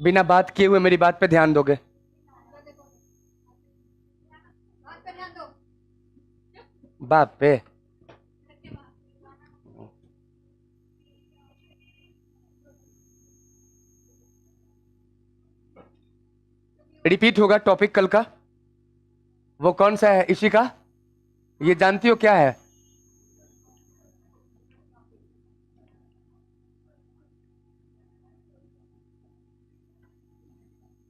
बिना बात किए हुए मेरी बात पे ध्यान दोगे? बाप पे रिपीट होगा टॉपिक कल का। वो कौन सा है इसी का? ये जानती हो क्या है?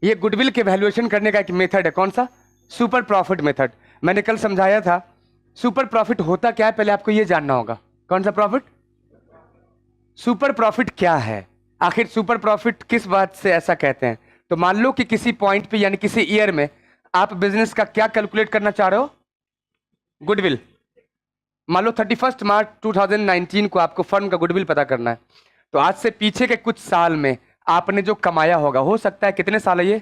ये गुडविल के वैल्यूएशन करने का एक मेथड है। कौन सा? Super profit method. मैंने कल समझाया था। सुपर प्रॉफिट होता क्या है पहले आपको ये जानना होगा। कौन सा प्रॉफिट? सुपर प्रॉफिट क्या है? आखिर सुपर प्रॉफिट किस बात से ऐसा कहते हैं? तो मान लो कि किसी पॉइंट पे यानी किसी ईयर में आप बिजनेस का क्या कैलकुलेट करना चाह रहे हो? गुडविल। मान लो 31 मार्च 2019 को आपको फर्म का गुडविल पता करना है। तो आज से पीछे के कुछ साल में आपने जो कमाया होगा, हो सकता है कितने साल है ये?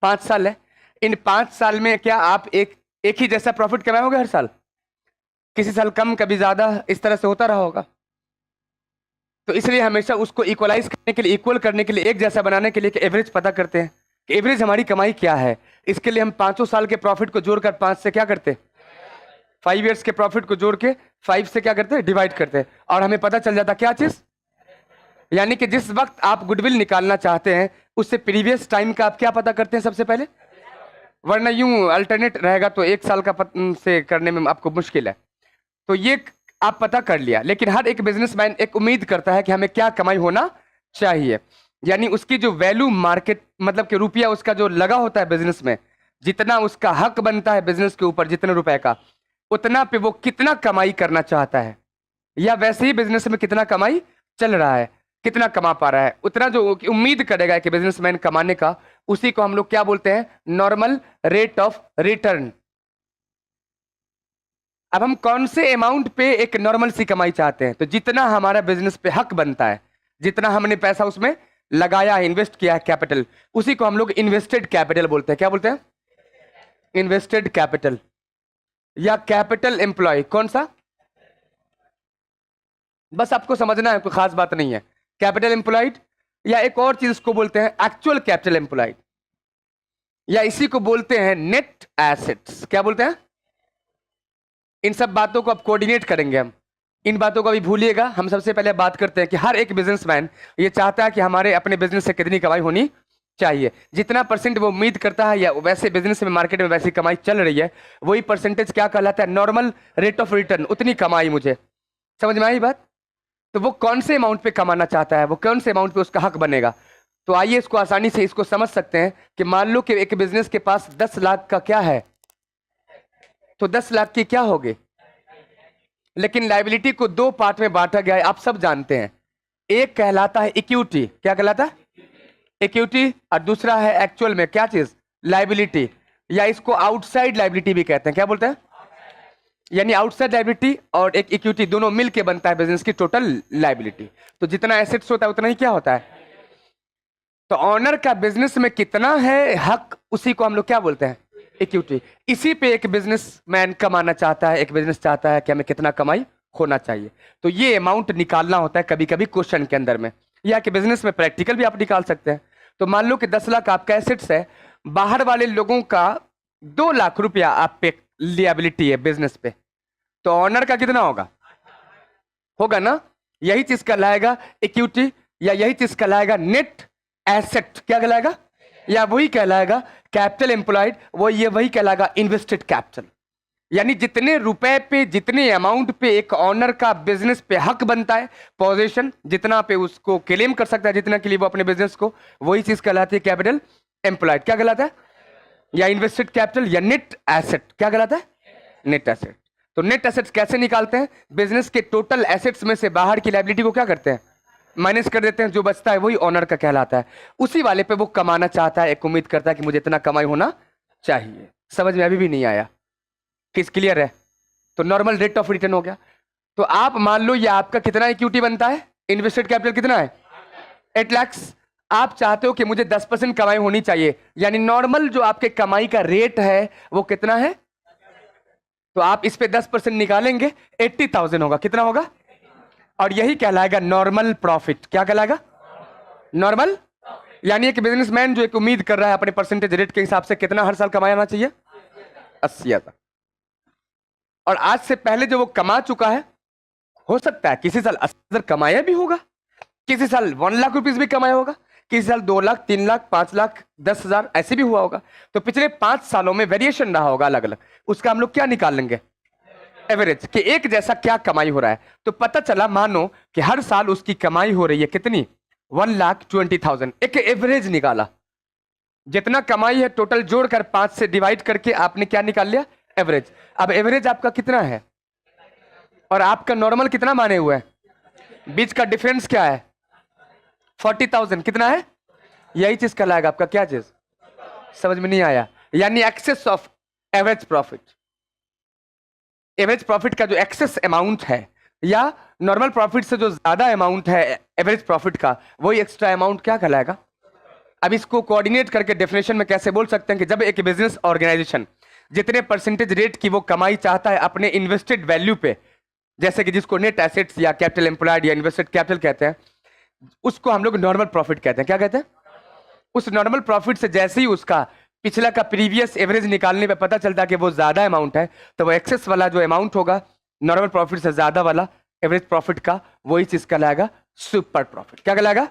5 साल है। इन 5 साल में क्या आप एक एक ही जैसा प्रॉफिट कमाए होगे हर साल? किसी साल कम, कभी ज्यादा, इस तरह से होता रहा होगा। तो इसलिए हमेशा उसको इक्वलाइज करने के लिए, इक्वल करने के लिए, एक जैसा बनाने के लिए एवरेज पता करते हैं कि एवरेज हमारी कमाई क्या है। इसके लिए हम 5 साल के प्रॉफिट को जोड़कर 5 से क्या करते हैं? 5 ईयर्स के प्रॉफिट को जोड़ के 5 से क्या करते हैं? डिवाइड करते हैं। और हमें पता चल जाता क्या चीज? यानी कि जिस वक्त आप गुडविल निकालना चाहते हैं उससे प्रीवियस टाइम का आप क्या पता करते हैं सबसे पहले? वरना यूं अल्टरनेट रहेगा तो 1 साल का से करने में आपको मुश्किल है। तो ये आप पता कर लिया। लेकिन हर एक बिजनेसमैन एक उम्मीद करता है कि हमें क्या कमाई होना चाहिए, यानी उसकी जो वैल्यू मार्केट, मतलब कि रुपया उसका जो लगा होता है बिजनेस में, जितना उसका हक बनता है बिजनेस के ऊपर, जितने रुपए का, उतना पे वो कितना कमाई करना चाहता है, या वैसे ही बिजनेस में कितना कमाई चल रहा है, कितना कमा पा रहा है, उतना जो उम्मीद करेगा कि बिजनेसमैन कमाने का, उसी को हम लोग क्या बोलते हैं? Normal rate of return. अब हम कौन से अमाउंट पे एक नॉर्मल सी कमाई चाहते हैं? तो जितना हमारा बिजनेस पे हक बनता है, जितना हमने पैसा उसमें लगाया है, इन्वेस्ट किया है, कैपिटल, उसी को हम लोग इन्वेस्टेड कैपिटल बोलते हैं। क्या बोलते हैं? इन्वेस्टेड कैपिटल या कैपिटल एम्प्लॉय। कौन सा? बस आपको समझना है, कोई खास बात नहीं है। कैपिटल एम्प्लॉयड, या एक और चीज को बोलते हैं एक्चुअल कैपिटल एम्प्लॉयड, या इसी को बोलते हैं नेट एसेट्स। क्या बोलते हैं? इन सब बातों को अब कोऑर्डिनेट करेंगे हम। इन बातों को अभी भूलिएगा। हम सबसे पहले बात करते हैं कि हर एक बिजनेसमैन ये चाहता है कि हमारे अपने बिजनेस से कितनी कमाई होनी चाहिए। जितना परसेंट वो उम्मीद करता है, या वैसे बिजनेस में, मार्केट में वैसी कमाई चल रही है, वही परसेंटेज क्या कहलाता है? Normal rate of return. उतनी कमाई मुझे समझ में आई बात? तो वो कौन से अमाउंट पे कमाना चाहता है, वो कौन से अमाउंट पे उसका हक बनेगा। तो आइए इसको आसानी से इसको समझ सकते हैं कि मान लो कि एक बिजनेस के पास 10 लाख का क्या है, तो 10 लाख की क्या होगी? लेकिन लाइबिलिटी को 2 पार्ट में बांटा गया है, आप सब जानते हैं। एक कहलाता है इक्विटी। क्या कहलाता है? इक्विटी। और दूसरा है एक्चुअल में क्या चीज? लाइबिलिटी, या इसको आउटसाइड लाइबिलिटी भी कहते हैं। क्या बोलते हैं? यानी आउटसाइड लाइबिलिटी और एक इक्विटी दोनों मिलके बनता है बिजनेस की टोटल लाइबिलिटी। तो जितना एसेट्स होता है उतना ही क्या होता है? तो ऑनर का बिजनेस में कितना है हक, उसी को हम लोग क्या बोलते हैं? इक्विटी। इसी पे एक बिजनेसमैन कमाना चाहता है, एक बिजनेस चाहता है कि हमें कितना कमाई होना चाहिए। तो ये अमाउंट निकालना होता है कभी कभी क्वेश्चन के अंदर में, या कि बिजनेस में प्रैक्टिकल भी आप निकाल सकते हैं। तो मान लो कि 10 लाख आपका एसेट्स है, बाहर वाले लोगों का 2 लाख रुपया आप पे लिएबिलिटी है बिजनेस पे, तो ऑनर का कितना होगा? होगा ना? यही चीज कहलाएगा इक्विटी, या यही चीज कहलाएगा नेट एसेट। क्या कहलाएगा? या वही कहलाएगा कैपिटल एम्प्लॉयड, वो ये वही कहलाएगा इन्वेस्टेड कैपिटल। यानी जितने रुपए पे, जितने अमाउंट पे एक ऑनर का बिजनेस पे हक बनता है, पोजीशन जितना पे उसको क्लेम कर सकता है, जितना के लिए वो अपने बिजनेस को, वही चीज कहलाती है कैपिटल एम्प्लॉयड। क्या कहलाता है? या इन्वेस्टेड कैपिटल, या नेट एसेट। क्या कहलाता है? Net asset. तो नेट एसेट्स कैसे निकालते हैं? बिजनेस के टोटल एसेट्स में से बाहर की लायबिलिटी को क्या करते हैं? माइनस कर देते हैं। जो बचता है वही ऑनर का कहलाता है। उसी वाले पे वो कमाना चाहता है, एक उम्मीद करता है कि मुझे इतना कमाई होना चाहिए। समझ में अभी भी नहीं आया? किस क्लियर है? तो नॉर्मल रेट ऑफ रिटर्न हो गया। तो आप मान लो ये आपका कितना इक्विटी बनता है, इन्वेस्टेड कैपिटल कितना है? 8 लाख। आप चाहते हो कि मुझे 10% कमाई होनी चाहिए, यानी नॉर्मल जो आपके कमाई का रेट है वो कितना है? तो आप इस पे 10% निकालेंगे, 80,000 होगा। कितना होगा? और यही कहलाएगा नॉर्मल प्रॉफिट। क्या कहलाएगा? नॉर्मल, यानी एक बिजनेसमैन जो एक उम्मीद कर रहा है अपने परसेंटेज रेट के हिसाब से कितना हर साल कमाना चाहिए, 80,000। और आज से पहले जो वो कमा चुका है, हो सकता है किसी साल 80,000 कमाया भी होगा, किसी साल 1 लाख रुपीज भी कमाया होगा, किसी साल 2 लाख, 3 लाख, 5 लाख, 10,000 ऐसे भी हुआ होगा। तो पिछले 5 सालों में वेरिएशन रहा होगा अलग अलग, उसका हम लोग क्या निकाल लेंगे, एवरेज, कि एक जैसा क्या कमाई हो रहा है। तो पता चला मानो कि हर साल उसकी कमाई हो रही है कितनी, 1,20,000। एक एवरेज निकाला, जितना कमाई है टोटल जोड़कर 5 से डिवाइड करके आपने क्या निकाल लिया, एवरेज। अब एवरेज आपका कितना है और आपका नॉर्मल कितना माने हुए हैं, बीच का डिफरेंस क्या है, 40,000 कितना है, यही चीज कहलाएगा आपका क्या चीज, समझ में नहीं आया, यानी excess of average profit. Average profit का जो एक्सेस अमाउंट है या नॉर्मल प्रॉफिट से जो ज्यादा अमाउंट है एवरेज प्रॉफिट का, वही एक्स्ट्रा अमाउंट क्या कहलाएगा। अब इसको कोऑर्डिनेट करके डेफिनेशन में कैसे बोल सकते हैं कि जब एक बिजनेस ऑर्गेनाइजेशन जितने परसेंटेज रेट की वो कमाई चाहता है अपने इन्वेस्टेड वैल्यू पे, जैसे कि जिसको नेट एसेट्स या कैपिटल एम्प्लॉयड या इन्वेस्टेड कैपिटल कहते हैं, उसको हम लोग नॉर्मल प्रॉफिट कहते हैं। क्या कहते हैं, उस नॉर्मल प्रॉफिट से जैसे ही उसका पिछला का प्रीवियस एवरेज निकालने पे पता चलता है कि वो ज्यादा अमाउंट है, तो वो एक्सेस वाला जो अमाउंट होगा नॉर्मल प्रॉफिट से ज्यादा वाला एवरेज प्रॉफिट का, वही चीज कहलाएगा सुपर प्रॉफिट। क्या कहलाएगा,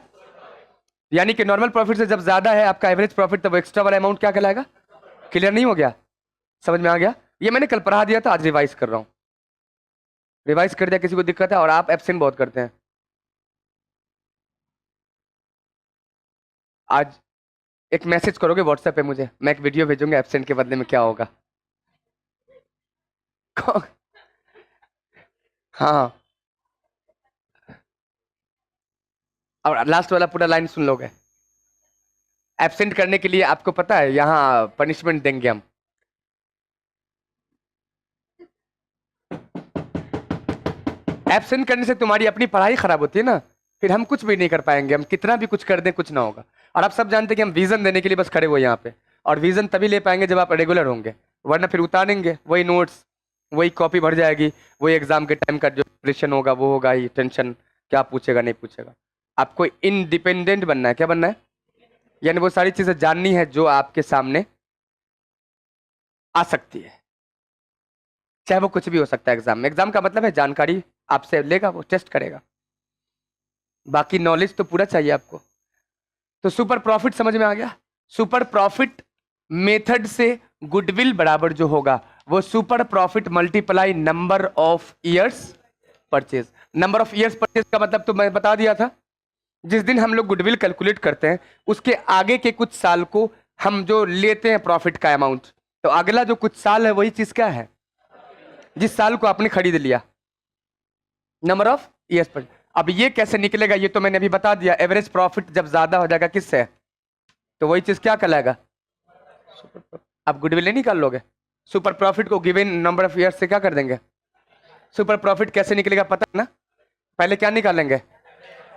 यानी कि नॉर्मल प्रॉफिट से जब ज्यादा है आपका एवरेज प्रॉफिट, तो वो एक्स्ट्रा वाला अमाउंट क्या कहलाएगा। क्लियर नहीं हो गया, समझ में आ गया। ये मैंने कल पढ़ा दिया था, आज रिवाइज कर रहा हूं, रिवाइज कर दिया। किसी को दिक्कत है, और आप एब्सेंट बहुत करते हैं। आज एक मैसेज करोगे व्हाट्सएप पे मुझे, मैं एक वीडियो भेजूंगा एब्सेंट के बदले में क्या होगा। हाँ, और लास्ट वाला पूरा लाइन सुन लोगे। एब्सेंट करने के लिए आपको पता है यहाँ पनिशमेंट देंगे हम। एब्सेंट करने से तुम्हारी अपनी पढ़ाई खराब होती है ना, फिर हम कुछ भी नहीं कर पाएंगे, हम कितना भी कुछ कर दें कुछ ना होगा। और आप सब जानते हैं कि हम विजन देने के लिए बस खड़े हुए यहाँ पे, और विजन तभी ले पाएंगे जब आप रेगुलर होंगे, वरना फिर उतारेंगे वही नोट्स, वही कॉपी भर जाएगी, वही एग्जाम के टाइम का जो प्रिपरेशन होगा वो होगा ही टेंशन, क्या पूछेगा नहीं पूछेगा। आपको इंडिपेंडेंट बनना है, क्या बनना है, यानी वो सारी चीजें जाननी है जो आपके सामने आ सकती है, चाहे वो कुछ भी हो सकता है। एग्जाम में, एग्जाम का मतलब है जानकारी आपसे लेगा, वो टेस्ट करेगा, बाकी नॉलेज तो पूरा चाहिए आपको। तो सुपर प्रॉफिट समझ में आ गया। सुपर प्रॉफिट मेथड से गुडविल बराबर जो होगा वो super profit multiply number of years purchase. Number of years purchase का मतलब तो मैं बता दिया था, जिस दिन हम लोग गुडविल कैलकुलेट करते हैं उसके आगे के कुछ साल को हम जो लेते हैं प्रॉफिट का अमाउंट, तो अगला जो कुछ साल है वही चीज क्या है, जिस साल को आपने खरीद लिया, नंबर ऑफ ईयर्स पर। अब ये कैसे निकलेगा ये तो मैंने अभी बता दिया, एवरेज प्रॉफिट जब ज्यादा हो जाएगा किससे, तो वही चीज क्या कहलाएगा, आप गुडविल नहीं निकाल लोगे, सुपर प्रॉफिट को गिवन नंबर ऑफ ईयर्स से क्या कर देंगे। सुपर प्रॉफिट कैसे निकलेगा पता है ना, पहले क्या निकालेंगे,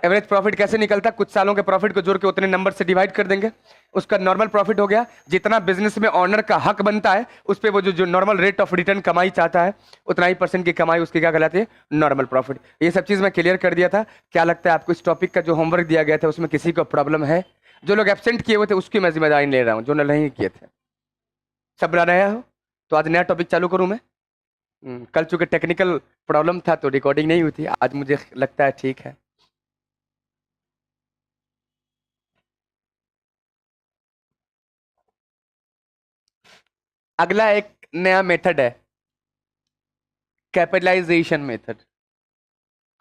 एवरेज प्रॉफिट कैसे निकलता है, कुछ सालों के प्रॉफिट को जोड़ के उतने नंबर से डिवाइड कर देंगे, उसका नॉर्मल प्रॉफिट हो गया। जितना बिजनेस में ऑनर का हक बनता है उस पे वो जो नॉर्मल रेट ऑफ रिटर्न कमाई चाहता है उतना ही परसेंट की कमाई उसकी क्या कहलाती है, नॉर्मल प्रॉफिट। ये सब चीज मैं क्लियर कर दिया था। क्या लगता है आपको इस टॉपिक का जो होमवर्क दिया गया था उसमें किसी को प्रॉब्लम है, जो लोग एब्सेंट किए हुए थे उसकी मैं जिम्मेदारी ले रहा हूँ, जो नहीं किए थे सब बना रहे हो। तो आज नया टॉपिक चालू करूँ मैं, कल चूंकि टेक्निकल प्रॉब्लम था तो रिकॉर्डिंग नहीं हुई थी, आज मुझे लगता है ठीक है। अगला एक नया मेथड है, कैपिटलाइजेशन मेथड।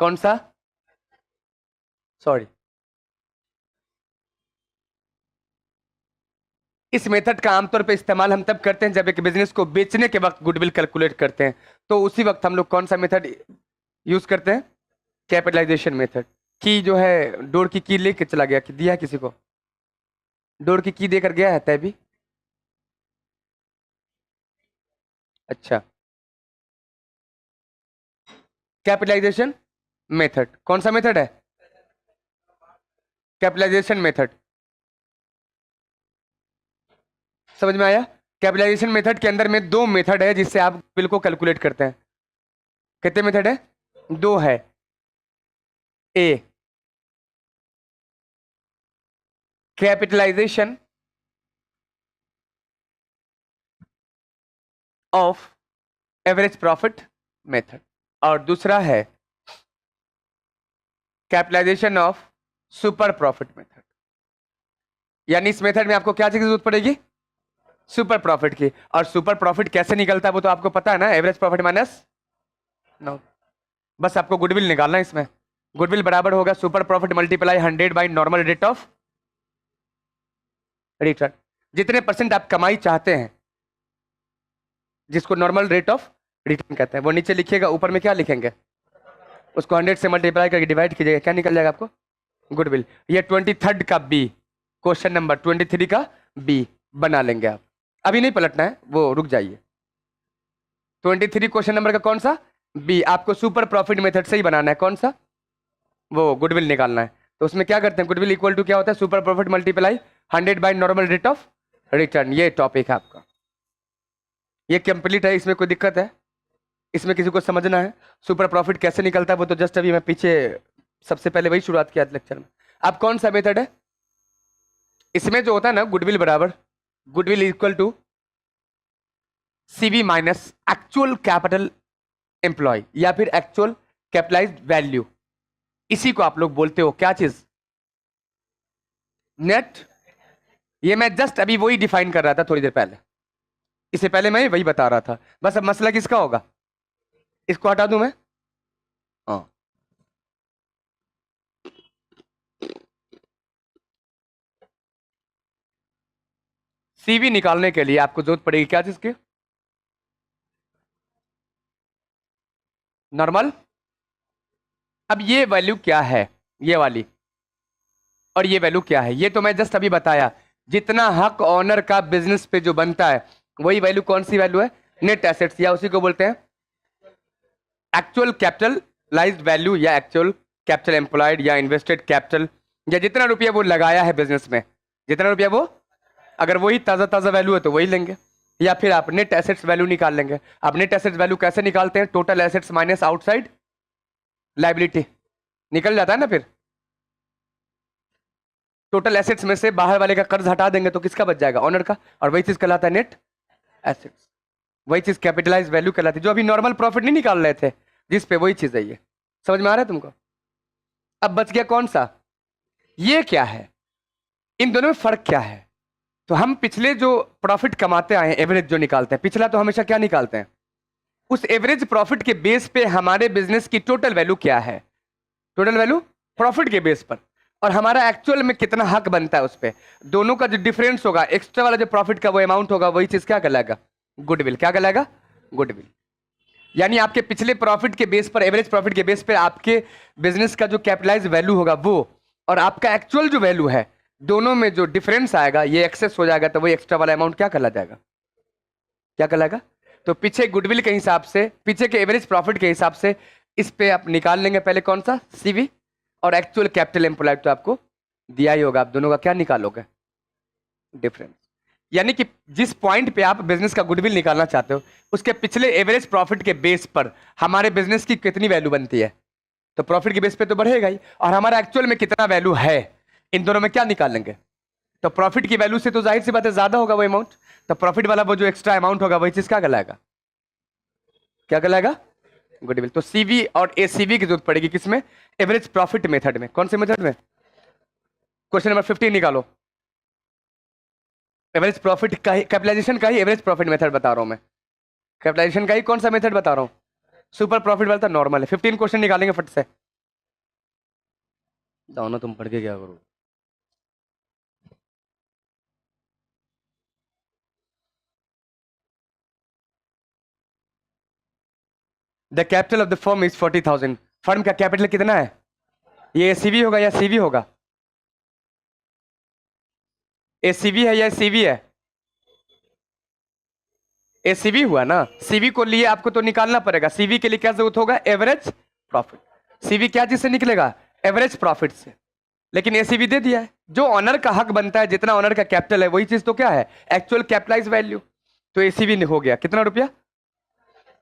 कौन सा, सॉरी, इस मेथड का आमतौर पे इस्तेमाल हम तब करते हैं जब एक बिजनेस को बेचने के वक्त गुडविल कैलकुलेट करते हैं, तो उसी वक्त हम लोग कौन सा मेथड यूज करते हैं, कैपिटलाइजेशन मेथड। की जो है डोर की लेके चला गया, कि दिया है किसी को, डोर की देकर गया है तय भी, अच्छा। कैपिटलाइजेशन मेथड कौन सा मेथड है, कैपिटलाइजेशन मेथड, समझ में आया। कैपिटलाइजेशन मेथड के अंदर में दो मेथड है जिससे आप बिल को कैलकुलेट करते हैं। कितने मेथड है, दो है। A, capitalisation of average profit method, और दूसरा है capitalisation of super profit method. यानी इस मेथड में आपको क्या चीज की जरूरत पड़ेगी? सुपर प्रॉफिट की। और सुपर प्रॉफिट कैसे निकलता है वो तो आपको पता है ना, एवरेज प्रॉफिट माइनस नो। बस आपको गुडविल निकालना है इसमें। गुडविल बराबर होगा super profit multiply 100 by normal rate of return. जितने परसेंट आप कमाई चाहते हैं, जिसको नॉर्मल रेट ऑफ रिटर्न कहते हैं, वो नीचे लिखिएगा, ऊपर में क्या लिखेंगे? उसको 100 से मल्टीप्लाई करके डिवाइड कीजिएगा, क्या निकल जाएगा आपको? गुडविल। ये 23 का बी, क्वेश्चन नंबर 23 का बी बना लेंगे आप। अभी नहीं पलटना है, वो रुक जाइए। 23 क्वेश्चन नंबर का कौन सा? बी। आपको सुपर प्रॉफिट मेथड से ही बनाना है। कौन सा? वो गुडविल निकालना है। तो उसमें क्या करते हैं? गुडविल इक्वल टू क्या होता है? Super profit multiply 100 by normal rate of return. ये टॉपिक है आपका, ये कंप्लीट है। इसमें कोई दिक्कत है? इसमें किसी को समझना है सुपर प्रॉफिट कैसे निकलता है? वो तो जस्ट अभी मैं पीछे सबसे पहले वही शुरुआत किया लेक्चर में। अब कौन सा मेथड है इसमें? जो होता है ना, गुडविल बराबर goodwill equal to CV minus actual capital employ या फिर एक्चुअल कैपिटलाइज्ड वैल्यू। इसी को आप लोग बोलते हो क्या चीज? नेट। ये मैं जस्ट अभी वही डिफाइन कर रहा था थोड़ी देर पहले, इससे पहले मैं वही बता रहा था। बस अब मसला किसका होगा? इसको हटा दूं मैं? हाँ, सीवी निकालने के लिए आपको जरूरत पड़ेगी क्या चीज की? नॉर्मल। अब ये वैल्यू क्या है? ये वाली। और ये वैल्यू क्या है? ये तो मैं जस्ट अभी बताया। जितना हक ऑनर का बिजनेस पे जो बनता है, वही वैल्यू कौन सी वैल्यू है? नेट एसेट्स, या उसी को बोलते हैं एक्चुअल कैपिटलाइज्ड वैल्यू, या एक्चुअल कैपिटल एम्प्लॉयड, या इन्वेस्टेड कैपिटल, या जितना रुपया वो लगाया है बिजनेस में, जितना रुपया वो, अगर वही ताजा ताजा वैल्यू है तो वही लेंगे। या फिर आप नेट एसेट्स वैल्यू निकाल लेंगे। आप नेट एसेट्स वैल्यू कैसे निकालते हैं? Total assets minus outside liability निकल जाता है ना। फिर टोटल एसेट्स में से बाहर वाले का कर्ज हटा देंगे तो किसका बच जाएगा? ऑनर का। और वही चीज कहलाता है नेट एसेट्स। वही चीज कैपिटलाइज वैल्यू कहलाती है, जो अभी नॉर्मल प्रॉफिट नहीं निकाल रहे थे जिस पे, वही चीज है ये। समझ में आ रहा है तुमको? अब बच गया कौन सा? ये क्या है? इन दोनों में फर्क क्या है? तो हम पिछले जो प्रॉफिट कमाते आए हैं, एवरेज जो निकालते हैं, पिछला तो हमेशा क्या निकालते हैं? उस एवरेज प्रॉफिट के बेस पे हमारे बिजनेस की टोटल वैल्यू क्या है? टोटल वैल्यू प्रॉफिट के बेस पर, और हमारा एक्चुअल में कितना हक बनता है उस पे। दोनों का जो डिफरेंस होगा, एक्स्ट्रा वाला जो प्रॉफिट का वो अमाउंट होगा, वही चीज क्या कहलाएगा? गुडविल। क्या कहलाएगा? गुडविल। यानी आपके पिछले प्रॉफिट के बेस पर, एवरेज प्रॉफिट के बेस पर आपके बिजनेस का जो कैपिटलाइज वैल्यू होगा वो, और आपका एक्चुअल जो वैल्यू है, दोनों में जो डिफरेंस आएगा, ये एक्सेस हो जाएगा, तो वही एक्स्ट्रा वाला अमाउंट क्या कहला जाएगा? क्या कहलाएगा? तो पीछे गुडविल के हिसाब से, पीछे के एवरेज प्रॉफिट के हिसाब से इस पे आप निकाल लेंगे पहले कौन सा? सीवी। और एक्चुअल कैपिटल एम्प्लॉयड तो आपको दिया ही होगा। आप दोनों का क्या निकालोगे? डिफरेंस। यानी कि जिस पॉइंट पे आप बिजनेस का गुडविल निकालना चाहते हो, उसके पिछले एवरेज प्रॉफिट के बेस पर हमारे बिजनेस की कितनी वैल्यू बनती है, तो प्रॉफिट के बेस पे तो बढ़ेगा ही, और हमारा एक्चुअल में कितना वैल्यू है, इन दोनों में क्या निकालेंगे? तो प्रॉफिट की वैल्यू से तो जाहिर सी बात है ज्यादा होगा वो अमाउंट, तो प्रॉफिट वाला वो जो एक्स्ट्रा अमाउंट होगा, वही चीज क्या कहलाएगा? क्या कहलाएगा? गुडविल। तो सीवी और एसीवी की जरूरत पड़ेगी किसमें? एवरेज प्रॉफिट मेथड में। कौन से मेथड में? क्वेश्चन नंबर 15 निकालो। एवरेज प्रॉफिट का ही, कैपिटलाइजेशन का ही एवरेज प्रॉफिट मेथड बता रहा हूं मैं। कैपिटलाइजेशन का ही कौन सा मेथड बता रहा हूं? सुपर प्रॉफिट वाला तो नॉर्मल है। 15 क्वेश्चन निकालेंगे फट से। दोनों तुम पढ़ के क्या करो? The capital of the firm is 40,000। Firm का कैपिटल कितना है? ये एसीवी होगा या सीवी होगा? एसीवी है या सीवी है? एसीवी हुआ ना। सीवी को लिए आपको तो निकालना पड़ेगा। सीवी के लिए क्या जरूरत होगा? Average profit. सीवी क्या चीज से निकलेगा? एवरेज प्रॉफिट से। लेकिन एसीवी दे दिया है। जो ऑनर का हक बनता है, जितना ऑनर का कैपिटल है, वही चीज तो क्या है? Actual capitalise value. तो एसीवी हो गया कितना रुपया?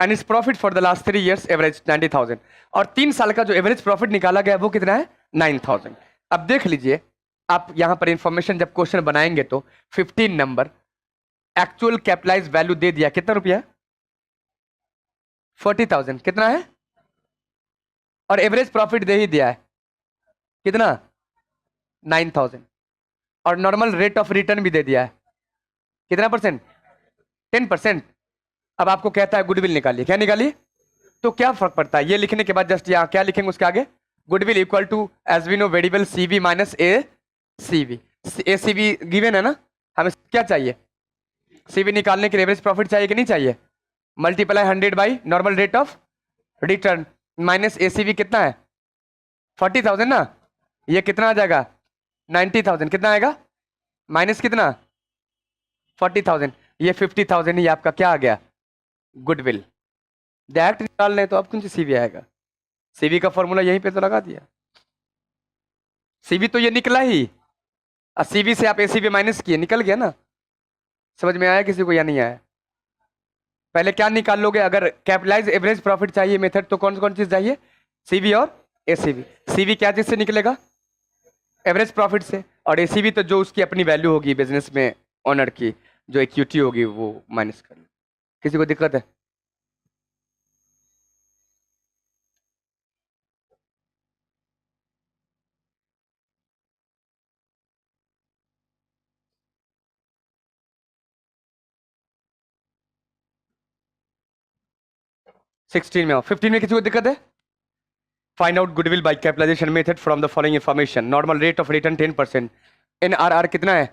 And is profit for the last 3 years average 90,000। और 3 साल का जो एवरेज प्रॉफिट निकाला गया वो कितना है? 9,000। अब देख लीजिए, आप यहां पर इंफॉर्मेशन जब क्वेश्चन बनाएंगे तो 15 नंबर एक्चुअल कैपिटलाइज वैल्यू दे दिया, कितना रुपया? 40,000। कितना है? और एवरेज प्रॉफिट दे ही दिया है, कितना? 9,000। और नॉर्मल रेट ऑफ रिटर्न भी दे दिया है, कितना परसेंट? 10%। अब आपको कहता है गुडविल निकालिए, क्या निकालिए? तो क्या फर्क पड़ता है ये लिखने के बाद? जस्ट यहां क्या लिखेंगे उसके आगे? Goodwill equal to as we know variable CV minus A CV. A CV given है ना, हमें क्या चाहिए? सीवी निकालने के लिए एवरेज प्रॉफिट चाहिए कि नहीं चाहिए? Multiply 100 by normal rate of return minus ACV, कितना है? 40,000 ना। ये कितना आ जाएगा? 90,000। कितना आएगा? माइनस कितना? 40,000। ये 50,000 ही आपका क्या आ गया? गुडविल। डायरेक्ट निकालना है तो अब कौन सी सीवी आएगा? सीवी का फॉर्मूला यहीं पे तो लगा दिया। सीवी तो ये निकला ही, और सीवी से आप एसीवी माइनस किए, निकल गया ना। समझ में आया किसी को या नहीं आया? पहले क्या निकाल लोगे? अगर कैपिटलाइज एवरेज प्रॉफिट चाहिए मेथड, तो कौन कौन चीज चाहिए? सीवी और एसीवी। सीवी क्या चीज से निकलेगा? एवरेज प्रॉफिट से। और एसीवी तो जो उसकी अपनी वैल्यू होगी बिजनेस में, ऑनर की जो इक्विटी होगी वो माइनस कर लो। किसी को दिक्कत है? सिक्सटीन में आओ। 15 में किसी को दिक्कत है? Find out goodwill by capitalisation method from the following information. Normal rate of return 10%। NRR कितना है?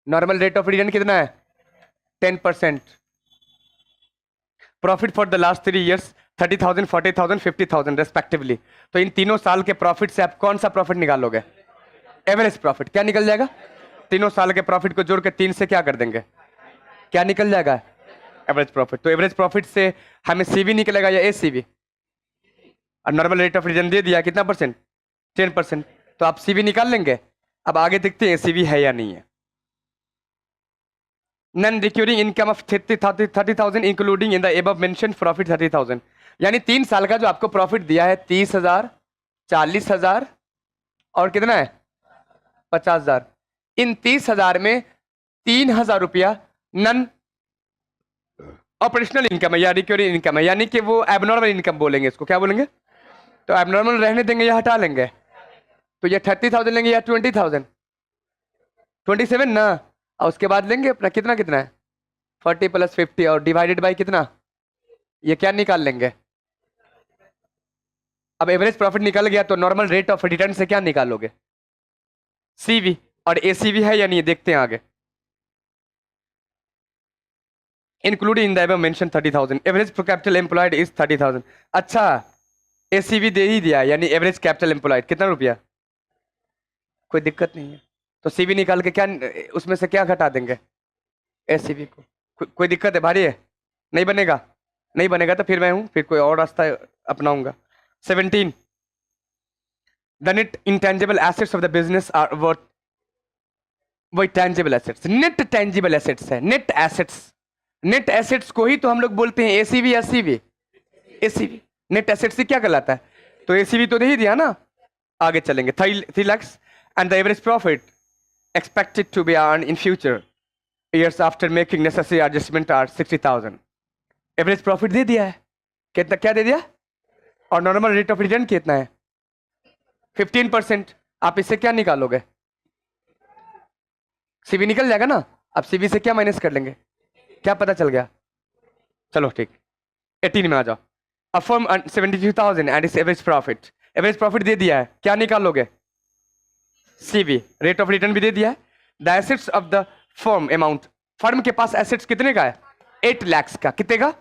नॉर्मल रेट ऑफ रिटर्न कितना है? 10%। Profit for the last 3 years 30,000, 40,000, 50,000 respectively. तो इन तीनों साल के प्रॉफिट से आप कौन सा प्रॉफिट निकालोगे? Average profit. क्या निकल जाएगा? तीनों साल के प्रॉफिट को जोड़ के 3 से क्या कर देंगे? क्या निकल जाएगा? Average profit. तो एवरेज प्रॉफिट से हमें सीवी निकलेगा या एसीवी? और नॉर्मल रेट ऑफ रिटर्न दे दिया, कितना परसेंट? 10%। तो आप सीवी निकाल लेंगे। अब आगे देखते हैं सीवी है या नहीं है। Non recurring income of 30,000 including in the above mentioned profit 30,000। यानी 3 साल का जो आपको प्रॉफिट दिया है 30,000, 40,000 और कितना है? 50,000। इन 30,000 में 3,000 रुपया नॉन ऑपरेशनल इनकम है या रिक्यूरिंग इनकम है, यानी कि वो एबनॉर्मल इनकम बोलेंगे इसको। क्या बोलेंगे? तो एबनॉर्मल रहने देंगे या हटा लेंगे? तो ये 30,000 लेंगे या 20,000? 27 ना। और उसके बाद लेंगे अपना कितना कितना है? 40 + 50 और डिवाइडेड बाई कितना? ये क्या निकाल लेंगे? अब एवरेज प्रॉफिट निकल गया तो नॉर्मल रेट ऑफ रिटर्न से क्या निकालोगे? सीवी। और एसीवी है या नहीं देखते हैं आगे। Including in the above mention 30,000। Average capital employed is 30,000। अच्छा, एसीवी दे ही दिया, यानी एवरेज कैपिटल एम्प्लॉयड कितना रुपया? कोई दिक्कत नहीं है। तो सीवी निकाल के क्या उसमें से क्या घटा देंगे? एसीवी को। कोई दिक्कत है? भारी है? नहीं बनेगा? नहीं बनेगा तो फिर मैं हूं, फिर कोई और रास्ता अपनाऊंगा। 17 the net intangible assets of the business are worth. वही tangible assets, net tangible assets है। नेट एसेट्स, नेट एसेट्स को ही तो हम लोग बोलते हैं एसीवी या सीवी? एसीवी। नेट एसेट्स से क्या कहलाता है? तो एसीवी तो दे ही दिया ना। आगे चलेंगे। 3 lakhs and the average profit expected to be earned in future years after making necessary adjustment are 60,000। Average profit दे दिया है, कितना क्या दे दिया? और नॉर्मल रेट ऑफ रिटर्न कितना है? 15%। आप इससे क्या निकालोगे? सीवी निकल जाएगा ना। अब सीवी से क्या माइनस कर लेंगे? क्या पता चल गया? चलो ठीक। 18 में आ जाओ। A firm 72,000 and its average profit. Average profit दे दिया है, क्या निकालोगे? सीवी। रेट ऑफ रिटर्न भी दे दिया है। The assets of the firm amount. Firm के पास एसेट्स कितने का है? 8 lakhs का। कितने का?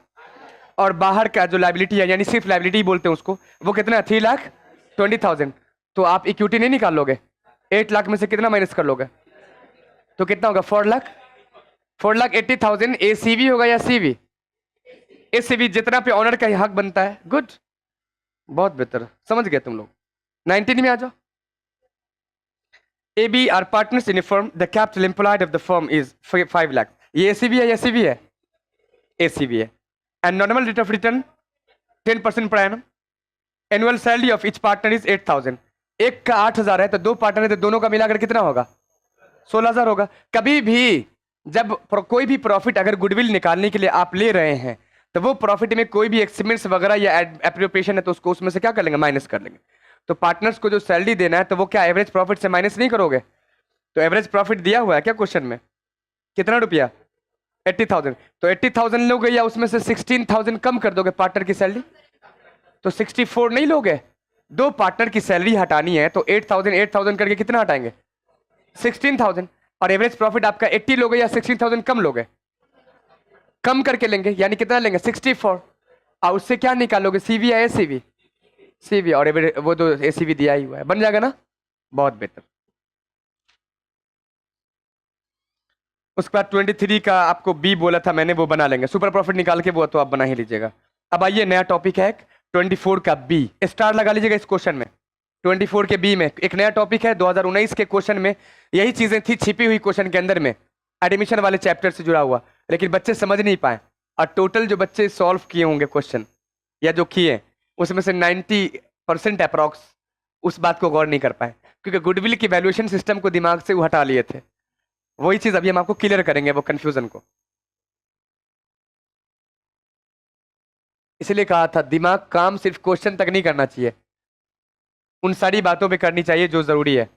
और बाहर का जो लाइबिलिटी है, यानी सिर्फ लाइबिलिटी बोलते हैं उसको, वो कितना है? 3,20,000। तो आप इक्विटी नहीं निकाल लोगे? 8 लाख में से कितना माइनस कर लोगे? तो कितना होगा? 4 लाख। 4,80,000 एसीवी होगा या सीवी? एसीवी। जितना पे ऑनर का हक बनता है। गुड, बहुत बेहतर, समझ गए तुम लोग। 19 में आ जाओ। AB are partners in a firm. The capital employed of the firm is 5 lakh। ये ACV है या CV है? ACV है। And normal rate of return 10% per annum। Annual salary of each partner is 8,000। एक का 8,000 है तो दो पार्टनर है तो दोनों का मिलाकर कितना होगा? 16,000 होगा। कभी भी जब कोई भी प्रॉफिट अगर गुडविल निकालने के लिए आप ले रहे हैं तो वो प्रॉफिट में कोई भी एक्सपेंस वगैरह या एप्रोप्रिएशन है तो उसको उसमें से क्या कर लेंगे? माइनस कर लेंगे। तो पार्टनर्स को जो सैलरी देना है तो वो क्या एवरेज प्रॉफिट से माइनस नहीं करोगे? तो एवरेज प्रॉफिट दिया हुआ है क्या क्वेश्चन में? कितना रुपया? 80,000। तो 80,000 लोगे या उसमें से 16,000 कम कर दोगे पार्टनर की सैलरी? तो 64 नहीं लोगे? दो पार्टनर की सैलरी हटानी है तो 8,000 8,000 करके कितना हटाएंगे? 16,000। और एवरेज प्रॉफिट आपका 80 लोगे या 16,000 कम लोगे? कम करके लेंगे, यानी कितना लेंगे? 64। और उससे क्या निकालोगे? सीवी या एसीवी? सीवी। और वो तो एसीवी दिया ही हुआ है, बन जाएगा ना? बहुत बेहतर। उसके बाद 23 का आपको बी बोला था मैंने, वो बना लेंगे। सुपर प्रॉफिट निकाल के वो तो आप बना ही लीजिएगा। अब आइए नया टॉपिक है 24 का बी। स्टार लगा लीजिएगा इस क्वेश्चन में। 24 के बी में एक नया टॉपिक है 2019 के क्वेश्चन में। यही चीजें थी छिपी हुई क्वेश्चन के अंदर में, एडमिशन वाले चैप्टर से जुड़ा हुआ, लेकिन बच्चे समझ नहीं पाए। और टोटल जो बच्चे सॉल्व किए होंगे क्वेश्चन या जो किए उसमें से 90% अप्रॉक्स उस बात को गौर नहीं कर पाए, क्योंकि गुडविल की वैल्यूएशन सिस्टम को दिमाग से वो हटा लिए थे। वही चीज अभी हम आपको क्लियर करेंगे, वो कंफ्यूजन को। इसलिए कहा था दिमाग काम सिर्फ क्वेश्चन तक नहीं करना चाहिए, उन सारी बातों पे करनी चाहिए जो जरूरी है।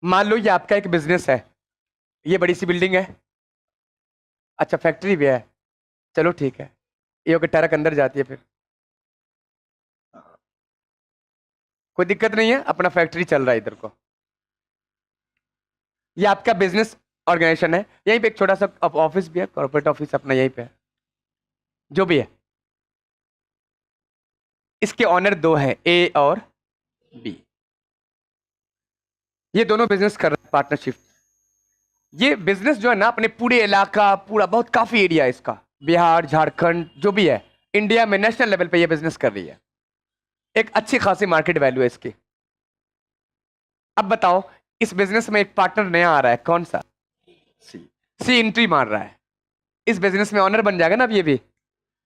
मान लो ये आपका एक बिजनेस है, ये बड़ी सी बिल्डिंग है, अच्छा फैक्ट्री भी है, चलो ठीक है, ये होकर ट्रक अंदर जाती है, फिर कोई दिक्कत नहीं है, अपना फैक्ट्री चल रहा है इधर को। ये आपका बिजनेस ऑर्गेनाइजेशन है, यहीं पे एक छोटा सा ऑफिस भी है, कॉर्पोरेट ऑफिस अपना यहीं पे है, जो भी है। इसके ऑनर दो हैं, ए और बी। ये दोनों बिजनेस कर रहे हैं पार्टनरशिप। ये बिजनेस जो है ना अपने पूरे इलाका, पूरा बहुत काफी एरिया है इसका, बिहार झारखंड जो भी है, इंडिया में नेशनल लेवल पे ये बिजनेस कर रही है। एक अच्छी खासी मार्केट वैल्यू है इसकी। अब बताओ इस बिजनेस में एक पार्टनर नया आ रहा है, कौन सा? सी। सी एंट्री मार रहा है, इस बिजनेस में ऑनर बन जाएगा ना अब ये भी।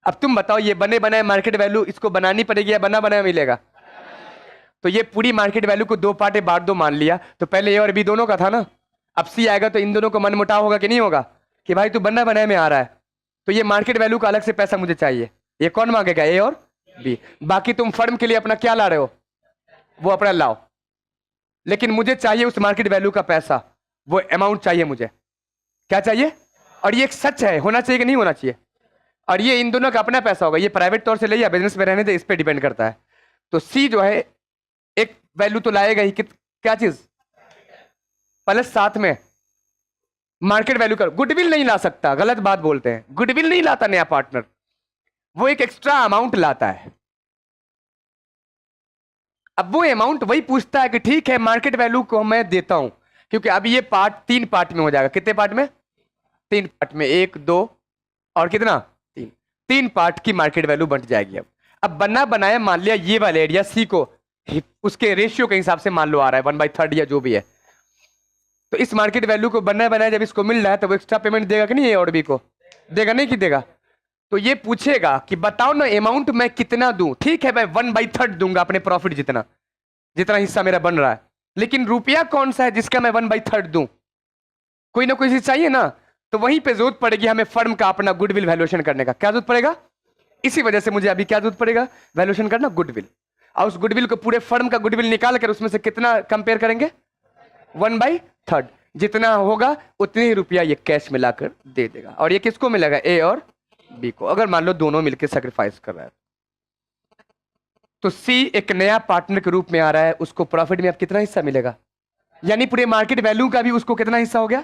अब तुम बताओ ये बने बनाए मार्केट वैल्यू इसको बनानी पड़ेगी या बना बनाया मिलेगा? तो ये पूरी मार्केट वैल्यू को दो पार्टे बांट दो मान लिया, तो पहले ए और बी दोनों का था ना, अब सी आएगा तो इन दोनों को मनमुटाव होगा कि नहीं होगा, कि भाई तू बना बनाए में आ रहा है तो ये मार्केट वैल्यू का अलग से पैसा मुझे चाहिए। ये कौन मांगेगा? ए और बी। बाकी तुम फर्म के लिए अपना क्या ला रहे हो, वो अपना लाओ, लेकिन मुझे चाहिए उस मार्केट वैल्यू का पैसा, वो अमाउंट चाहिए मुझे। क्या चाहिए? और ये एक सच है, होना चाहिए कि नहीं होना चाहिए? और ये इन दोनों का अपना पैसा होगा, ये प्राइवेट तौर से ले या बिजनेस में रहने दे, इस पर डिपेंड करता है। तो सी जो है एक वैल्यू तो लाएगा ही, क्या चीज? प्लस साथ में मार्केट वैल्यू कर, गुडविल नहीं ला सकता, गलत बात बोलते हैं, गुडविल नहीं लाता नया पार्टनर, वो एक एक्स्ट्रा अमाउंट लाता है। अब वो अमाउंट वही पूछता है कि ठीक है मार्केट वैल्यू को मैं देता हूं, क्योंकि अब ये पार्ट 3 पार्ट में हो जाएगा। कितने पार्ट में? 3 पार्ट में, 1 2 और कितना? 3। 3 पार्ट की मार्केट वैल्यू बन जाएगी। अब बना बनाया मान लिया ये वाले एरिया सी को उसके रेशियो के हिसाब से मान लो आ रहा है 1/3 या जो भी है, तो इस मार्केट वैल्यू को बनना बनाया जब इसको मिल रहा है तो वो एक्स्ट्रा पेमेंट देगा कि नहीं? ए और बी को देगा, नहीं कि देगा? तो ये पूछेगा कि बताओ ना अमाउंट मैं कितना दूं। ठीक है मैं 1/3 दूंगा अपने प्रॉफिट जितना, जितना हिस्सा मेरा बन रहा है, लेकिन रुपया कौन सा है जिसका मैं 1/3 दूं? कोई ना कोई चीज चाहिए ना, तो वहीं पे जरूरत पड़ेगी हमें फर्म का अपना गुडविल वैल्यूएशन करने का। क्या जरूरत पड़ेगा? इसी वजह से मुझे अभी क्या जरूरत पड़ेगा? वैल्यूएशन करना, गुडविल। और उस गुडविल को पूरे फर्म का गुडविल निकाल कर उसमें से कितना कंपेयर करेंगे? 1/3। जितना होगा उतने ही रुपया ये कैश मिलाकर दे देगा। और ये किसको मिलेगा? ए और बी को, अगर मान लो दोनों मिलकर सेक्रीफाइस कर रहा है। तो सी एक नया पार्टनर के रूप में आ रहा है, उसको प्रॉफिट में अब कितना हिस्सा मिलेगा? यानी पूरे मार्केट वैल्यू का भी उसको कितना हिस्सा हो गया?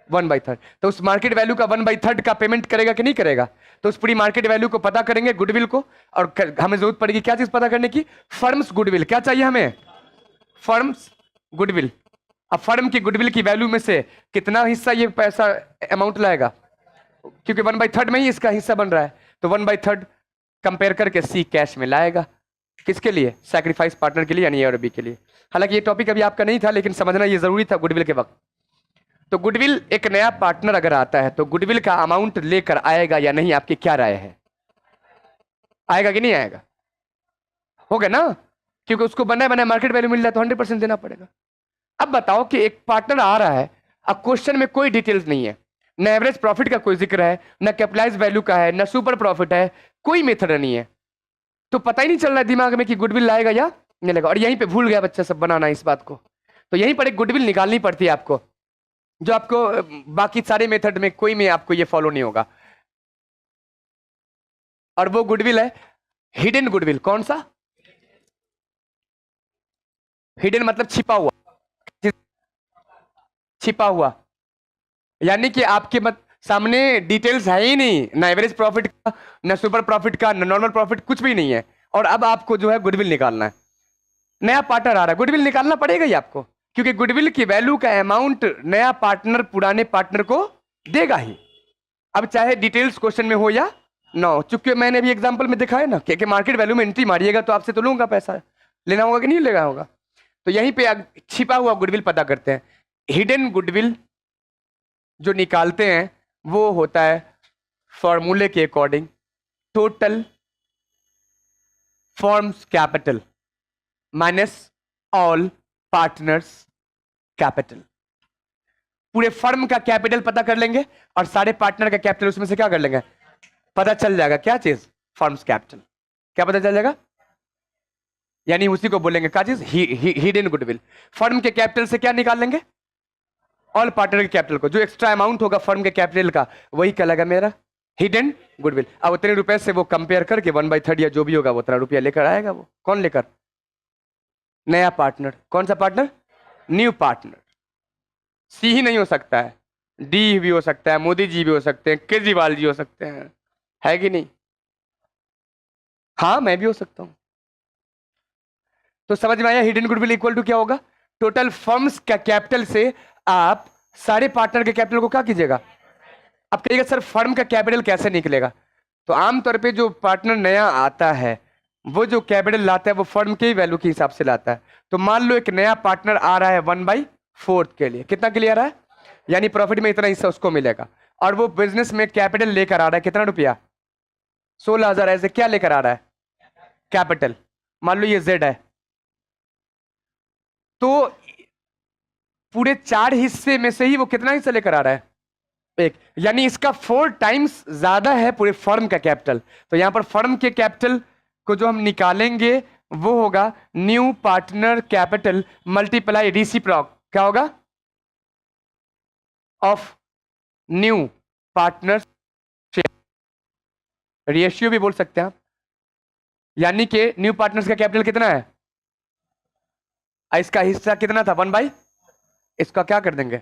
1/3। तो उस मार्केट वैल्यू का 1/3 का पेमेंट करेगा कि नहीं करेगा? तो उस पूरी मार्केट वैल्यू को पता करेंगे, गुडविल को, और हमें जरूरत पड़ेगी क्या चीज पता करने की? Firms goodwill. क्या चाहिए हमें? Firms goodwill. अब फर्म की गुडविल की वैल्यू में से कितना हिस्सा ये पैसा अमाउंट लाएगा, क्योंकि 1/3 में ही इसका हिस्सा बन रहा है, तो 1/3 कंपेयर करके सी कैश में लाएगा। किसके लिए? सैक्रिफाइस पार्टनर के लिए, यानी ए और बी के लिए। हालांकि ये टॉपिक अभी आपका नहीं था, लेकिन समझना ये जरूरी था गुडविल के वक्त। तो गुडविल, एक नया पार्टनर अगर आता है तो गुडविल का अमाउंट लेकर आएगा या नहीं, आपकी क्या राय है? आएगा कि नहीं आएगा? होगा ना, क्योंकि उसको बनाए बनाए मार्केट वैल्यू मिल रहा है तो 100% देना पड़ेगा। अब बताओ कि एक पार्टनर आ रहा है, अब क्वेश्चन में कोई डिटेल्स नहीं है, न एवरेज प्रॉफिट का कोई जिक्र है, न कैपिटलाइज वैल्यू का है, न सुपर प्रॉफिट है, कोई मेथड नहीं है, तो पता ही नहीं चल रहा है दिमाग में कि गुडविल लाएगा या नहीं लाएगा। और यहीं पे भूल गया बच्चा सब बनाना इस बात को, तो यहीं पर एक गुडविल निकालनी पड़ती है आपको, जो आपको बाकी सारे मेथड में कोई में आपको ये फॉलो नहीं होगा। और वो गुडविल है हिडन गुडविल। कौन सा? हिडन मतलब छिपा हुआ, छिपा हुआ, यानी कि आपके सामने डिटेल्स है ही नहीं, ना एवरेज प्रॉफिट का, ना सुपर प्रॉफिट का, ना नॉर्मल प्रॉफिट, कुछ भी नहीं है, और अब आपको जो है गुडविल निकालना है। नया पार्टनर आ रहा है, गुडविल निकालना पड़ेगा ही आपको, क्योंकि गुडविल की वैल्यू का अमाउंट नया पार्टनर पुराने पार्टनर को देगा ही, अब चाहे डिटेल्स क्वेश्चन में हो या ना हो। चूंकि मैंने भी एग्जांपल में दिखाया ना कि मार्केट वैल्यू में एंट्री मारिएगा तो आपसे तो लूंगा पैसा, लेना होगा कि नहीं लेना होगा। तो यहीं पे छिपा हुआ गुडविल पता करते हैं। हिडन गुडविल जो निकालते हैं वो होता है फॉर्मूले के according total forms capital minus all partners capital. पूरे फर्म का कैपिटल पता कर लेंगे और सारे पार्टनर का कैपिटल उसमें से क्या कर लेंगे, पता चल जाएगा। क्या चीज? Firms capital. क्या पता चल जाएगा? यानी उसी को बोलेंगे क्या चीज? Hidden goodwill. फर्म के कैपिटल से क्या निकाल लेंगे? ऑल पार्टनर के कैपिटल को, जो एक्स्ट्रा अमाउंट होगा फर्म के कैपिटल का वही कहलाएगा मेरा हिडन गुडविल। अब उतने रुपए से वो कंपेयर करके 1/3 या जो भी होगा वो उतना रुपया लेकर आएगा। वो कौन लेकर? नया पार्टनर। कौन सा पार्टनर? New partner. सी ही नहीं हो सकता है, डी भी हो सकता है, मोदी जी भी हो सकते हैं, केजरीवाल जी हो सकते हैं, है कि नहीं? हाँ, मैं भी हो सकता हूं। तो समझ में आया हिडन गुडविल इक्वल टू क्या होगा? टोटल फर्म्स का कैपिटल से आप सारे पार्टनर के कैपिटल को क्या कीजिएगा? अब कहिएगा सर फर्म का कैपिटल कैसे निकलेगा? तो आमतौर पे जो पार्टनर नया आता है वो जो कैपिटल लाता है वो फर्म के वैल्यू के हिसाब से लाता है। तो मान लो एक नया पार्टनर आ रहा है 1/4 के लिए, कितना के लिए आ रहा है? यानी प्रॉफिट में इतना हिस्सा उसको मिलेगा, और वो बिजनेस में कैपिटल लेकर आ रहा है कितना रुपया? 16,000। ऐसे क्या लेकर आ रहा है? कैपिटल। मान लो ये जेड है, तो पूरे 4 हिस्से में से ही वो कितना हिस्सा लेकर आ रहा है? एक, यानी इसका 4 टाइम्स ज्यादा है पूरे फर्म का कैपिटल। तो यहां पर फर्म के कैपिटल को जो हम निकालेंगे वो होगा न्यू पार्टनर कैपिटल मल्टीप्लाई रिसिप्रोक। क्या होगा? Of new partner share. Ratio भी बोल सकते हैं आप, यानी कि न्यू पार्टनर्स का कैपिटल कितना है, इसका हिस्सा कितना था 1/, इसका क्या कर देंगे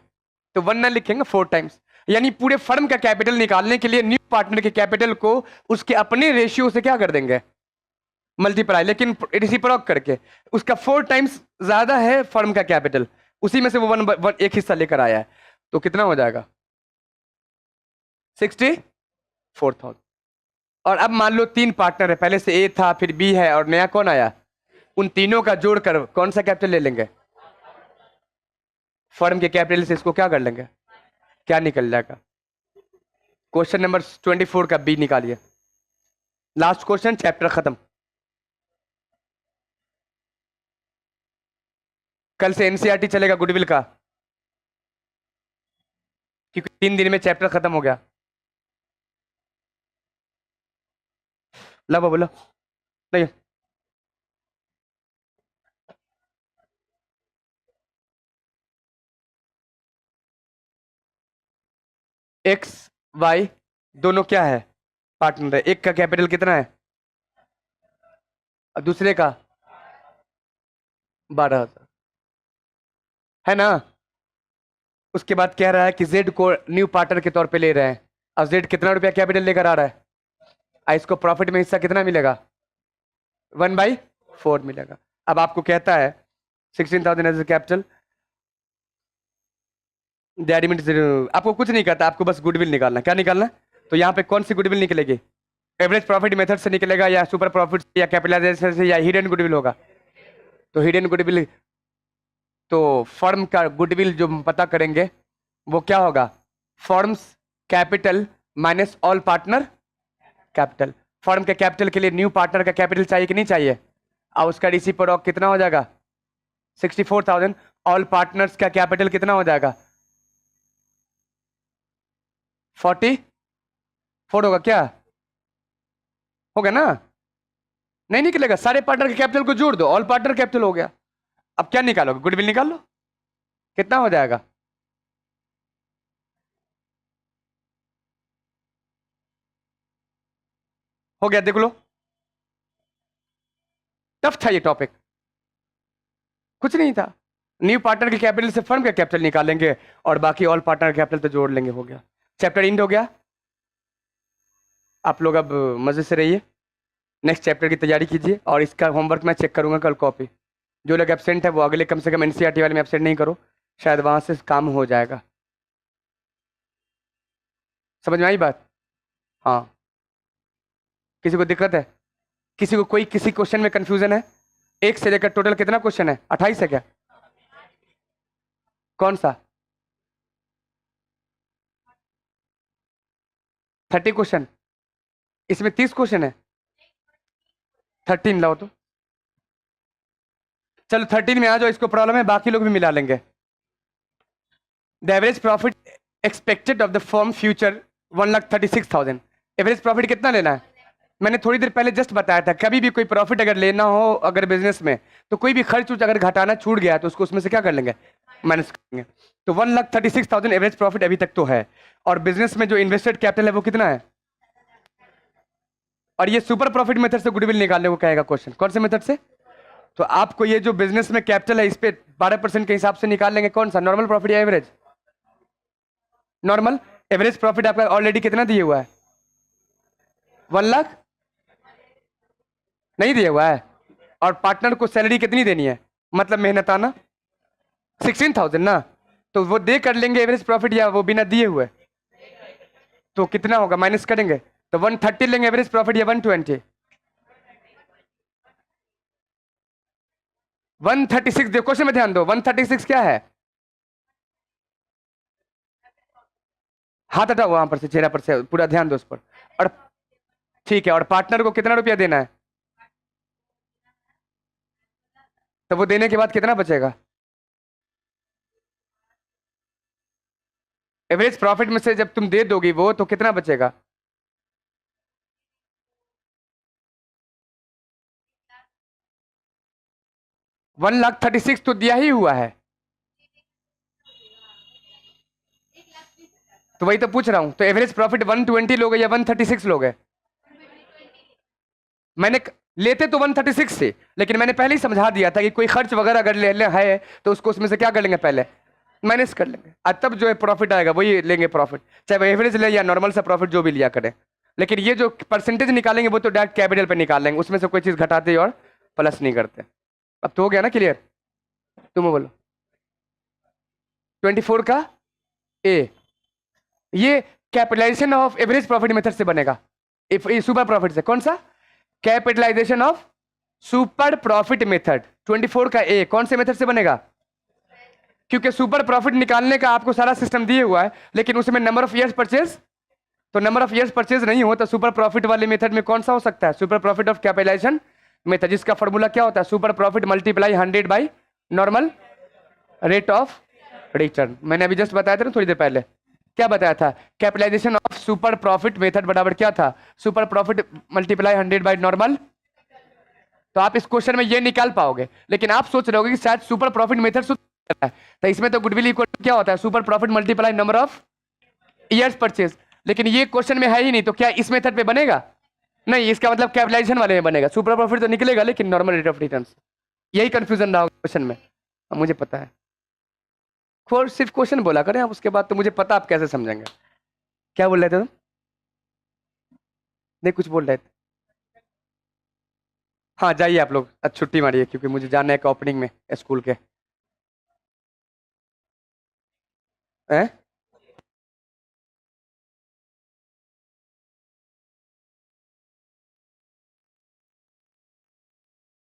तो 1 ना लिखेंगे 4 टाइम्स। यानी पूरे फर्म का कैपिटल निकालने के लिए न्यू पार्टनर के कैपिटल को उसके अपने रेशियो से क्या कर देंगे, मल्टीप्लाई, लेकिन रिसिप्रोक करके उसका 4 टाइम्स ज्यादा है फर्म का कैपिटल, उसी में से वो 1 एक हिस्सा लेकर आया है, तो कितना हो जाएगा 64,000। और अब मान लो 3 पार्टनर है, पहले से ए था फिर बी है और नया कौन आया, उन तीनों का जोड़कर कौन सा कैपिटल ले लेंगे? फर्म के कैपिटल से इसको क्या कर लेंगे, क्या निकल जाएगा? क्वेश्चन नंबर 24 का बी निकालिए। लास्ट क्वेश्चन, चैप्टर खत्म। कल से एनसीईआरटी चलेगा गुडविल का, क्योंकि 3 दिन में चैप्टर खत्म हो गया। ला बोलो नहीं, एक्स वाई दोनों क्या है, पार्टनर है। एक का कैपिटल कितना है और दूसरे का 12,000 है ना। उसके बाद कह रहा है कि जेड को न्यू पार्टनर के तौर पे ले रहे हैं, और जेड कितना रुपया कैपिटल लेकर आ रहा है, इसको प्रॉफिट में हिस्सा कितना मिलेगा 1/4 मिलेगा। अब आपको कहता है 16,000 एज कैपिटल, आपको कुछ नहीं कहता, आपको बस गुडविल निकालना। क्या निकालना? तो यहाँ पे कौन सी गुडविल निकलेगी, एवरेज प्रॉफिट मेथड से निकलेगा या सुपर प्रॉफिट या कैपिटलाइजेशन से या हिडन गुडविल होगा? तो हिडन गुडविल, तो फर्म का गुडविल जो हम पता करेंगे वो क्या होगा? Forms capital minus all partner capital. Form के कैपिटल के लिए न्यू पार्टनर का कैपिटल चाहिए कि नहीं चाहिए? और उसका डीसी पर कितना हो जाएगा? 64,000। ऑल पार्टनर्स का कैपिटल कितना हो जाएगा? 44 होगा क्या? हो गया ना? नहीं निकलेगा, सारे पार्टनर के कैपिटल को जोड़ दो, ऑल पार्टनर कैपिटल हो गया। अब क्या निकालोगे? गुडविल निकाल लो, कितना हो जाएगा? हो गया, देख लो। टफ था ये टॉपिक, कुछ नहीं था। न्यू पार्टनर के कैपिटल से फर्म का कैपिटल निकालेंगे और बाकी ऑल पार्टनर कैपिटल तो जोड़ लेंगे, हो गया। चैप्टर इंड हो गया। आप लोग अब मजे से रहिए, नेक्स्ट चैप्टर की तैयारी कीजिए और इसका होमवर्क मैं चेक करूंगा कल कॉपी। जो लोग एब्सेंट है वो अगले कम से कम एनसीईआरटी वाले में एब्सेंट नहीं करो, शायद वहां से काम हो जाएगा। समझ में आई बात? हाँ। किसी को दिक्कत है? किसी को कोई किसी क्वेश्चन में कंफ्यूजन है? एक से लेकर टोटल कितना क्वेश्चन है? 28 है क्या? कौन सा? 30 क्वेश्चन? इसमें 30 क्वेश्चन है। 13 लाओ तो। चलो 13 में आ जाओ, इसको प्रॉब्लम है, बाकी लोग भी मिला लेंगे। The average profit expected of the firm future 1,36,000। Average profit कितना लेना है? मैंने थोड़ी देर पहले जस्ट बताया था, कभी भी कोई प्रॉफिट अगर लेना हो अगर बिजनेस में, तो कोई भी खर्च अगर घटाना छूट गया तो उसको उसमें से क्या कर लेंगे? माइनस करेंगे। तो 1,36,000 एवरेज प्रॉफिट अभी तक तो है। और बिजनेस में जो इन्वेस्टेड कैपिटल है वो कितना है? और ये सुपर प्रॉफिट मेथड से गुडविल निकालने को कहेगा क्वेश्चन। कौन से मेथड से? तो आपको ये जो बिजनेस में कैपिटल है इस पे 12% के हिसाब से निकाल लेंगे। कौन सा, नॉर्मल प्रॉफिट या एवरेज? नॉर्मल। एवरेज प्रॉफिट आपका ऑलरेडी कितना दिया हुआ है? 1 लाख नहीं दिया हुआ है। और पार्टनर को सैलरी कितनी देनी है, मतलब मेहनताना? 16,000 ना। तो वो दे कर लेंगे एवरेज प्रॉफिट या वो बिना दिए हुए? तो कितना होगा, माइनस करेंगे तो 130 लेंगे एवरेज प्रॉफिट या 120? 136। देखो क्वेश्चन में ध्यान दो, 136 क्या है? हाथ हटाओ वहां पर से, चेहरा पर से, पूरा ध्यान दो उस पर। और ठीक है, और पार्टनर को कितना रुपया देना है? तो वो देने के बाद कितना बचेगा? एवरेज प्रॉफिट में से जब तुम दे दोगी वो, तो कितना बचेगा? 1,36,000 तो दिया ही हुआ है। तो वही तो पूछ रहा हूं, तो एवरेज प्रॉफिट 120 लोगे या 136 लोगे? मैंने लेते तो 136 से, लेकिन मैंने पहले ही समझा दिया था कि कोई खर्च वगैरह अगर ले है तो उसको उसमें से क्या कर लेंगे, पहले माइनस कर लेंगे, और तब जो है प्रॉफिट आएगा वही लेंगे प्रॉफिट, चाहे वो एवरेज ले या नॉर्मल सा प्रॉफिट जो भी लिया करें। लेकिन ये जो परसेंटेज निकालेंगे वो तो डायरेक्ट कैपिटल पे निकाल लेंगे, उसमें से कोई चीज घटाते और प्लस नहीं करते। अब तो हो गया ना क्लियर? तुम बोलो। 24 का ए, ये capitalisation of average profit method से बनेगा। इफ सुपर प्रॉफिट से, कौन सा? Capitalisation of super profit method. 24 का ए कौन से मेथड से बनेगा? क्योंकि सुपर प्रॉफिट निकालने का आपको सारा सिस्टम दिए हुआ है, लेकिन उसमें नंबर ऑफ ईयर्स परचेज, तो नंबर ऑफ ईयर्स परचेज नहीं हो तो सुपर प्रॉफिट वाले मेथड में कौन सा हो सकता है? Super profit of capitalisation method, जिसका फॉर्मूला क्या होता है? Super profit multiply 100 by normal rate of return. मैंने अभी जस्ट बताया था ना थोड़ी देर पहले, क्या बताया था? Capitalisation of super profit method बराबर क्या था? Super profit multiply 100 by normal. तो आप इस क्वेश्चन में ये निकाल पाओगे, लेकिन आप सोच रहे होगे कि शायद सुपर प्रॉफिट मेथड है, तो इसमें तो गुडविल इक्वल क्या होता है? Super profit multiply number of years purchase. लेकिन ये क्वेश्चन में है ही नहीं, तो क्या इस मेथड पे बनेगा? नहीं, इसका मतलब कैपिटलाइजेशन वाले में बनेगा। सुपर प्रॉफिट तो निकलेगा लेकिन नॉर्मल रेट ऑफ रिटर्न। यही कंफ्यूजन रहा क्वेश्चन में, मुझे पता है। सिर्फ क्वेश्चन बोला करें आप, उसके बाद तो मुझे पता आप कैसे समझेंगे। क्या बोल रहे थे तुम? नहीं कुछ बोल रहे थे। हाँ जाइए आप लोग, आज छुट्टी मारिए क्योंकि मुझे जाना है ओपनिंग में स्कूल के। हैं?